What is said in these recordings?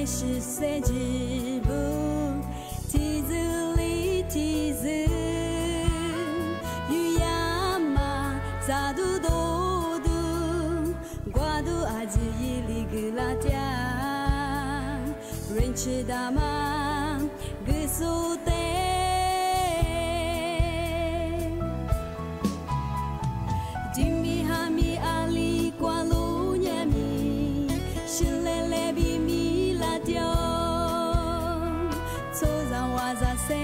十岁之步，梯子里梯子，雨呀嘛咋嘟嘟嘟，瓜嘟阿吉伊里格拉嗲，人吃大嘛格苏得。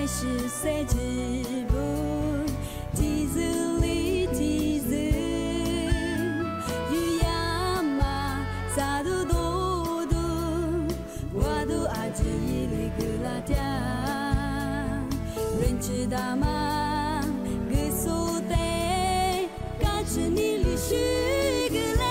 十岁之步，梯子里梯子，雨呀嘛咋嘟嘟嘟，我嘟阿吉伊里格拉嗲，人知道吗？格苏得，嘎吱你里许个嘞。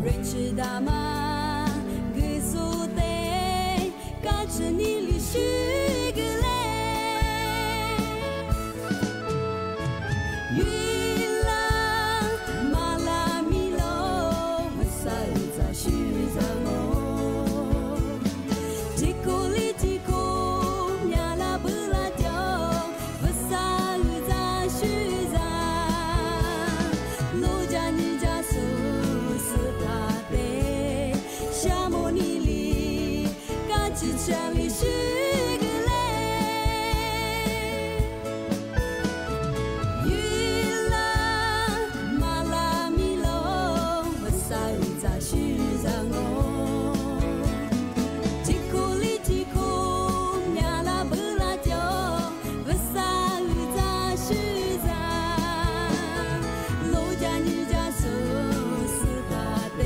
人知道吗？格苏得，嘎吱你里许个嘞。雨啦，马拉米罗，我啥子许啥我。提库里提库，呀啦不啦掉，我啥子许啥。路家你家苏。夏末你里，嘎吱城里许个嘞。雨啦，马拉米罗，我啥子许啥我。提库里提库，呀啦不啦掉，我啥子许啥。路家你家苏斯达得。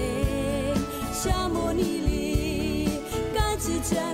夏末你里，嘎吱城。